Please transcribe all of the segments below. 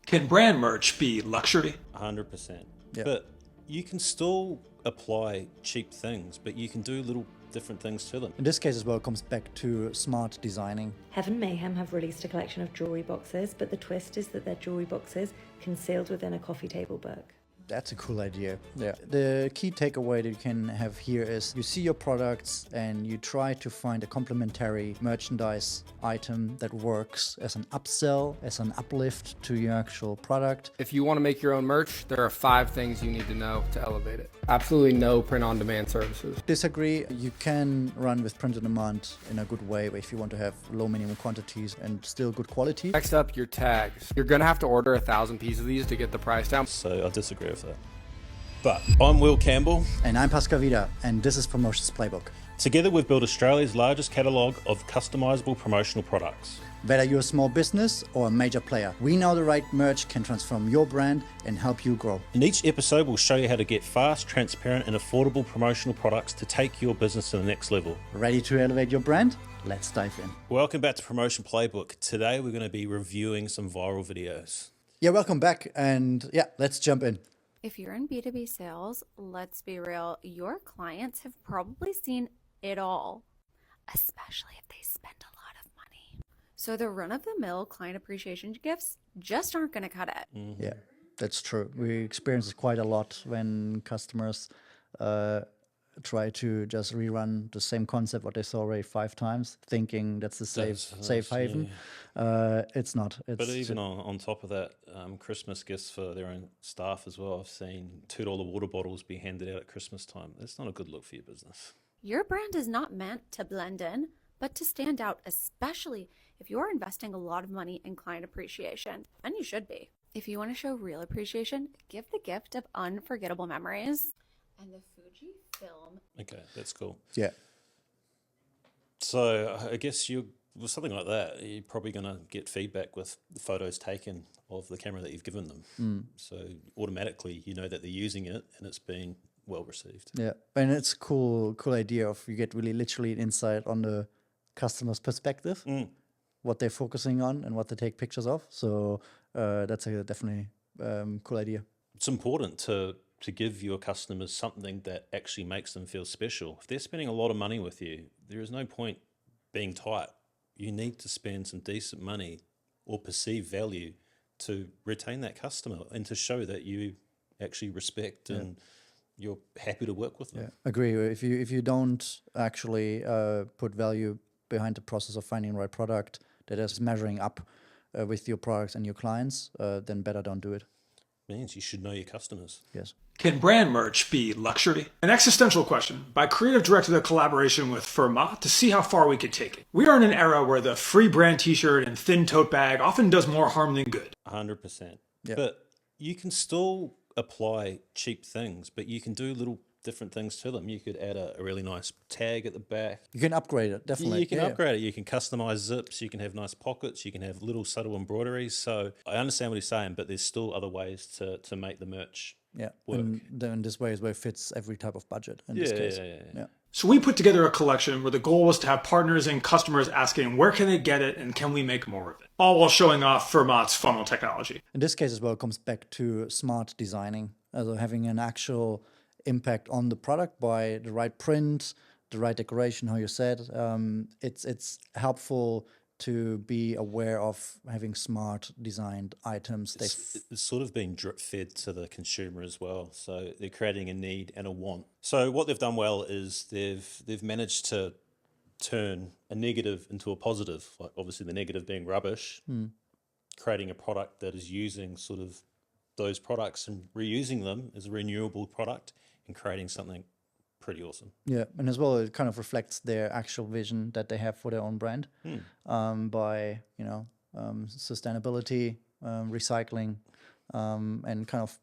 Can brand merch be luxury? 100%. Yeah. But you can still apply cheap things, but you can do little different things to them. In this case as well, it comes back to smart designing. Mayhem have released a collection of jewellery boxes, but the twist is that they're jewellery boxes concealed within a coffee table book. That's a cool idea. Yeah. The key takeaway that you can have here is you see your products and you try to find a complementary merchandise item that works as an upsell, as an uplift to your actual product. If you want to make your own merch, there are 5 things you need to know to elevate it. Absolutely no print-on-demand services. Disagree, you can run with print on demand in a good way if you want to have low minimum quantities and still good quality. Next up, your tags. You're going to have to order 1,000 pieces of these to get the price down. So I disagree with that. But I'm Will Campbell. And I'm Pascal Vida, and this is Promotions Playbook. Together we've built Australia's largest catalogue of customisable promotional products. Whether you're a small business or a major player, we know the right merch can transform your brand and help you grow. In each episode, we'll show you how to get fast, transparent and affordable promotional products to take your business to the next level. Ready to elevate your brand? Let's dive in. Welcome back to Promotion Playbook. Today we're going to be reviewing some viral videos. Yeah, welcome back, and yeah, let's jump in. If you're in B2B sales, let's be real, your clients have probably seen it all, especially if they spend a lot of money. So the run-of-the-mill client appreciation gifts just aren't going to cut it. Mm-hmm. Yeah, that's true. We experience it quite a lot when customers try to just rerun the same concept what they saw already 5 times, thinking that's the safe haven. Yeah. It's not. It's But even on top of that, Christmas gifts for their own staff as well. I've seen $2 water bottles be handed out at Christmas time. That's not a good look for your business. Your brand is not meant to blend in, but to stand out, especially if you're investing a lot of money in client appreciation, and you should be. If you want to show real appreciation, give the gift of unforgettable memories. And the Fuji film. Okay, that's cool. Yeah. So I guess with something like that, you're probably going to get feedback with the photos taken of the camera that you've given them. So automatically you know that they're using it and it's been well received. Yeah, and it's a cool idea of you get really literally an insight on the customer's perspective, what they're focusing on and what they take pictures of. So that's a definitely cool idea. It's important to give your customers something that actually makes them feel special. If they're spending a lot of money with you, there is no point being tight. You need to spend some decent money or perceived value to retain that customer and to show that you actually respect and you're happy to work with them. Yeah, agree. If you don't actually put value behind the process of finding the right product that is measuring up with your products and your clients, then better don't do it. Means you should know your customers. Yes. Can brand merch be luxury? An existential question by creative director of collaboration with Firma to see how far we could take it. We are in an era where the free brand t-shirt and thin tote bag often does more harm than good. 100%. Yeah. But you can still apply cheap things, but you can do little different things to them. You could add a really nice tag at the back. You can upgrade it, definitely. You can upgrade it. You can customize zips. You can have nice pockets. You can have little subtle embroideries. So I understand what he's saying, but there's still other ways to make the merch work. And then this way is where it fits every type of budget in this case. Yeah. So we put together a collection where the goal was to have partners and customers asking where can they get it and can we make more of it, all while showing off Firma's funnel technology. In this case as well, it comes back to smart designing, also having an actual impact on the product by the right print, the right decoration, how you said. It's helpful to be aware of having smart designed items. It's sort of been drip fed to the consumer as well. So they're creating a need and a want. So what they've done well is they've managed to turn a negative into a positive, like obviously the negative being rubbish, creating a product that is using sort of those products and reusing them as a renewable product and creating something pretty awesome. Yeah, and as well, it kind of reflects their actual vision that they have for their own brand by, sustainability, recycling, and kind of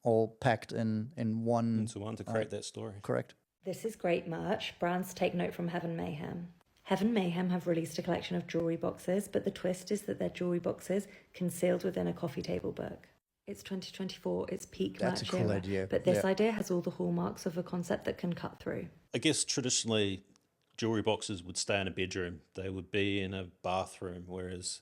all packed in one. Into one to create that story. Correct. This is great merch. Brands take note from Mayhem. Mayhem have released a collection of jewellery boxes, but the twist is that they're jewellery boxes concealed within a coffee table book. It's 2024, it's peak That's merch a cool era, idea. but this idea has all the hallmarks of a concept that can cut through. I guess traditionally jewelry boxes would stay in a bedroom. They would be in a bathroom, whereas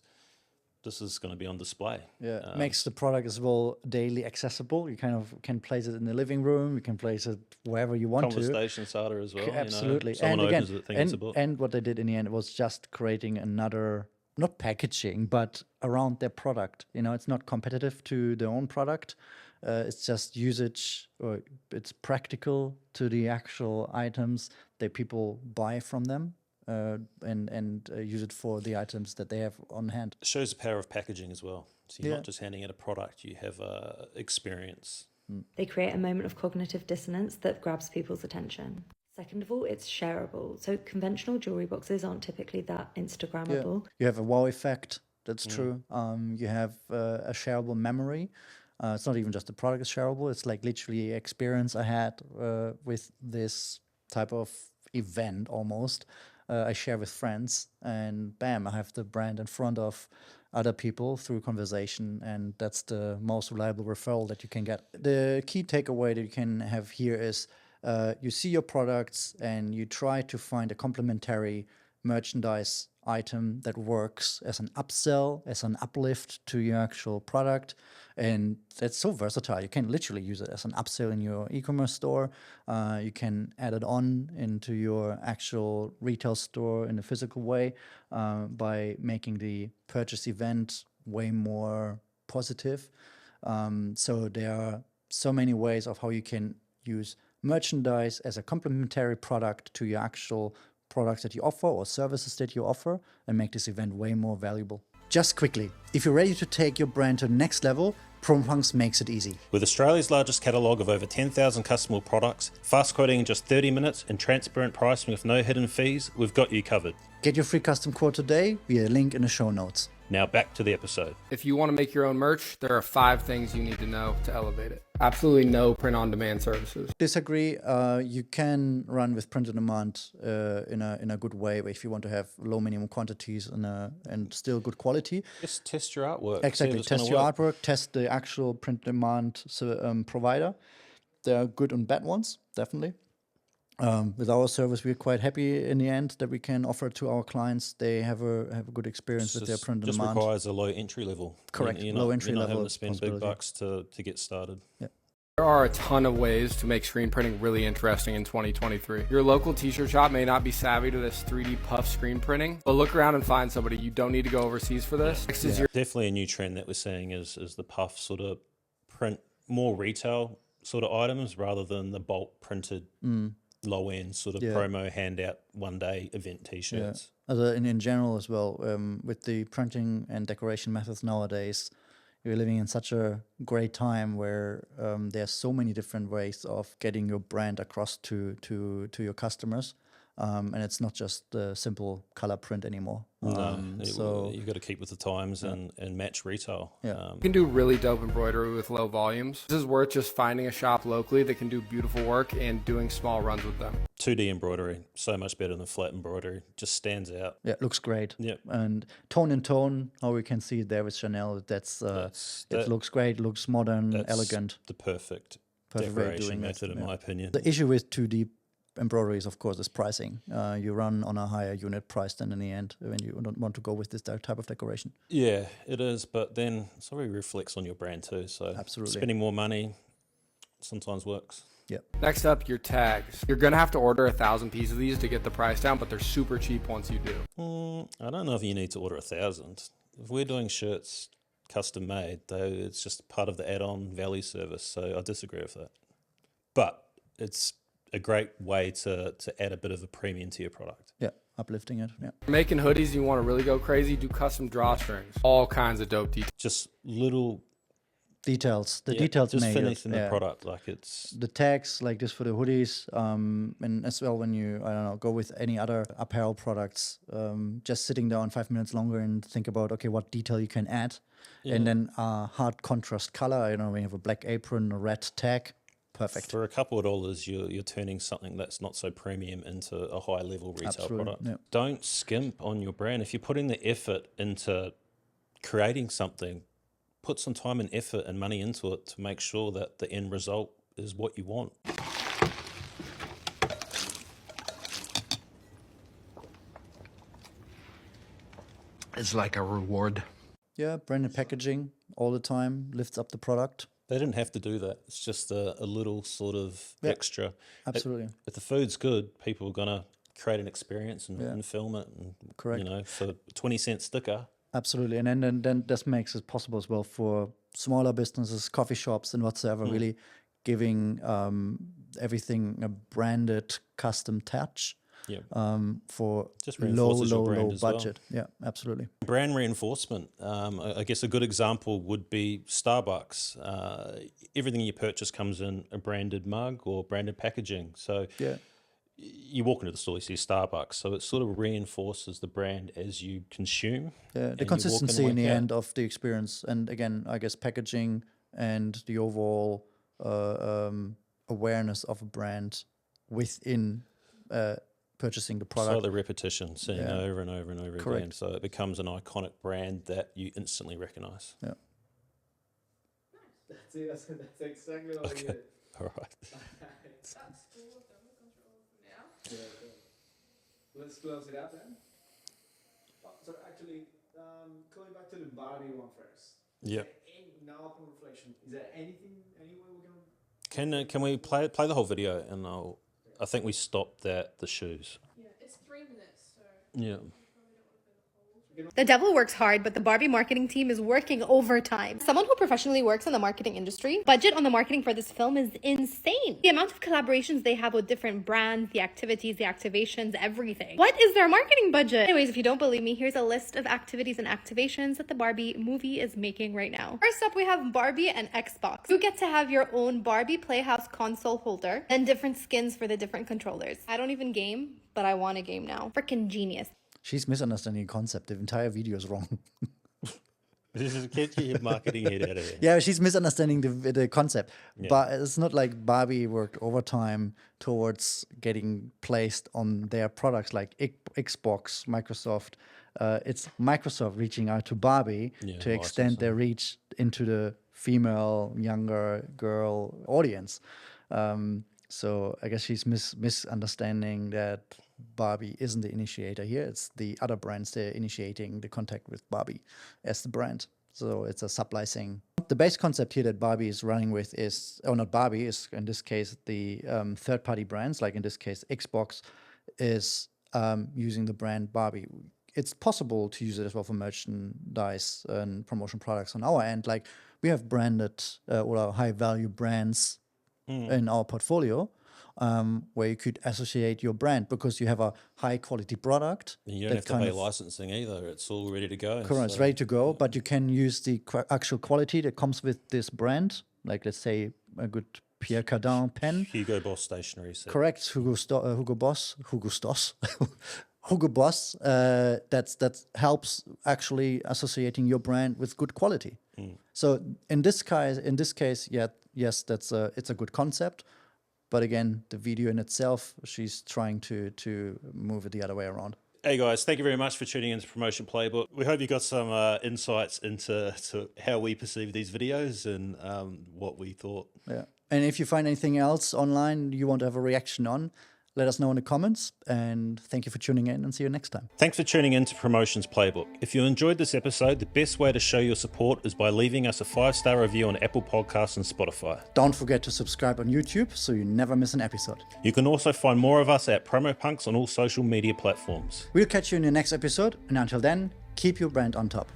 this is going to be on display. Yeah, makes the product as well daily accessible. You kind of can place it in the living room. You can place it wherever you want to. Conversation starter as well. Absolutely. You know, someone opens it, thinks it's a book. And what they did in the end was just creating another, not packaging, but around their product. You know, it's not competitive to their own product. It's just usage, or it's practical to the actual items that people buy from them. And use it for the items that they have on hand. It shows the power of packaging as well. So you're not just handing out a product, you have a experience. They create a moment of cognitive dissonance that grabs people's attention. Second of all, it's shareable. So conventional jewelry boxes aren't typically that Instagrammable. You have a wow effect. That's true. You have a shareable memory. It's not even just the product is shareable. It's like literally experience I had with this type of event almost. I share with friends, and bam, I have the brand in front of other people through conversation, and that's the most reliable referral that you can get. The key takeaway that you can have here is you see your products and you try to find a complementary merchandise item that works as an upsell, as an uplift to your actual product. And that's so versatile. You can literally use it as an upsell in your e-commerce store. You can add it on into your actual retail store in a physical way by making the purchase event way more positive. So there are so many ways of how you can use merchandise as a complementary product to your actual products that you offer or services that you offer, and make this event way more valuable. Just quickly, if you're ready to take your brand to the next level, PromoFunks makes it easy. With Australia's largest catalogue of over 10,000 customable products, fast quoting in just 30 minutes, and transparent pricing with no hidden fees, we've got you covered. Get your free custom quote today via a link in the show notes. Now back to the episode. If you want to make your own merch, there are 5 things you need to know to elevate it. Absolutely no print-on-demand services. Disagree. You can run with print-on-demand in a good way, if you want to have low minimum quantities and still good quality. Just test your artwork. Exactly. Test your artwork. Test the actual print-on-demand provider. There are good and bad ones, definitely. With our service, we're quite happy in the end that we can offer to our clients. They have a good experience with their print on just demand. requires a low entry level. Correct. Low entry level. You're not having to spend big possibility. bucks to get started. Yeah. There are a ton of ways to make screen printing really interesting in 2023. Your local t-shirt shop may not be savvy to this 3D puff screen printing, but look around and find somebody. You don't need to go overseas for this. Next is your Definitely a new trend that we're seeing is the puff sort of print more retail sort of items rather than the bulk printed low end sort of promo handout one day event t-shirts. Yeah. In general as well, with the printing and decoration methods nowadays, you're living in such a great time where there's so many different ways of getting your brand across to your customers. And it's not just the simple color print anymore. So you've got to keep with the times and match retail. Yeah. You can do really dope embroidery with low volumes. This is worth just finding a shop locally that can do beautiful work and doing small runs with them. 2D embroidery, so much better than flat embroidery. Just stands out. Yeah, it looks great. Yep. And tone in tone, how we can see it there with Chanel, it looks great, looks modern, elegant. The perfect way of decoration doing method, in my opinion. The issue with 2D embroideries, of course, is pricing. You run on a higher unit price than in the end when you don't want to go with this type of decoration. Yeah, it is, but then it already reflects on your brand too. So absolutely, spending more money sometimes works. Yep. Next up, your tags. You're gonna have to order 1,000 pieces of these to get the price down, but they're super cheap once you do. I don't know if you need to order 1,000. If we're doing shirts custom made, though, it's just part of the add-on value service. So I disagree with that. But it's a great way to add a bit of a premium to your product. Yeah, uplifting it. Yeah. Making hoodies, you want to really go crazy, do custom drawstrings. All kinds of dope details. Just little details. The details just made finishing the product, like it's the tags like this for the hoodies, and as well when you go with any other apparel products, just sitting down 5 minutes longer and think about what detail you can add, and then hard contrast color. When you have a black apron, a red tag. Perfect. For a couple of dollars, you're turning something that's not so premium into a high level retail product. Yep. Don't skimp on your brand. If you're putting the effort into creating something, put some time and effort and money into it to make sure that the end result is what you want. It's like a reward. Yeah, branded packaging all the time lifts up the product. They didn't have to do that. It's just a little sort of Yeah, extra. absolutely. If the food's good, people are going to create an experience Yeah. and film it. And, Correct. You know, for 20-cent sticker. Absolutely. And then this makes it possible as well for smaller businesses, coffee shops, and whatsoever, really giving everything a branded custom touch. Yeah. For Just low reinforces your brand as well. budget. Yeah, absolutely. Brand reinforcement. I guess a good example would be Starbucks. Everything you purchase comes in a branded mug or branded packaging. So Yeah. you walk into the store, you see Starbucks. So it sort of reinforces the brand as you consume. Yeah, and the you walk in consistency in like the that. end of the experience. And again, I guess packaging and the overall awareness of a brand within purchasing the So product. the repetition, seeing Yeah. over and over and over Correct. again. So it becomes an iconic brand that you instantly recognize. Yeah. That's exactly what we did. All right. Yeah, okay. Let's close it up then. So actually, going back to the Barbie one first. Yeah. Now upon reflection, is there anything, any way we're gonna? Can we play the whole video? And I think we stopped at the shoes. Yeah, it's 3 minutes, so. Yeah. The devil works hard, but the Barbie marketing team is working overtime. Someone who professionally works in the marketing industry, budget on the marketing for this film is insane. The amount of collaborations they have with different brands, the activities, the activations, everything. What is their marketing budget? Anyways, if you don't believe me, here's a list of activities and activations that the Barbie movie is making right now. First up, we have Barbie and Xbox. You get to have your own Barbie Playhouse console holder and different skins for the different controllers. I don't even game, but I want a game now. Freaking genius. She's misunderstanding the concept. The entire video is wrong. Get your marketing head out of there. Yeah, she's misunderstanding the concept. But it's not like Barbie worked overtime towards getting placed on their products like Xbox, Microsoft. It's Microsoft reaching out to Barbie to extend their reach into the female, younger girl audience. So I guess she's misunderstanding that Barbie isn't the initiator here. It's the other brands they're initiating the contact with Barbie as the brand. So it's a sub-licensing. The base concept here that Barbie is running with is, or not Barbie, is in this case the third-party brands, like in this case Xbox, is using the brand Barbie. It's possible to use it as well for merchandise and promotion products on our end. Like we have branded or high-value brands in our portfolio. Where you could associate your brand because you have a high quality product. And you don't have to pay licensing either. It's all ready to go. Correct, it's ready to go, but you can use the actual quality that comes with this brand, like let's say a good Pierre Cardin pen. Hugo Boss stationery set. Correct, Hugo Boss. That helps actually associating your brand with good quality. So in this case, yes, it's a good concept. But again, the video in itself, she's trying to move it the other way around. Hey guys, thank you very much for tuning into Promotion Playbook. We hope you got some insights into how we perceive these videos and what we thought. Yeah. And if you find anything else online you want to have a reaction on, let us know in the comments. And thank you for tuning in and see you next time. Thanks for tuning in to Promotions Playbook. If you enjoyed this episode, the best way to show your support is by leaving us a 5-star review on Apple Podcasts and Spotify. Don't forget to subscribe on YouTube so you never miss an episode. You can also find more of us at PromoPunks on all social media platforms. We'll catch you in the next episode. And until then, keep your brand on top.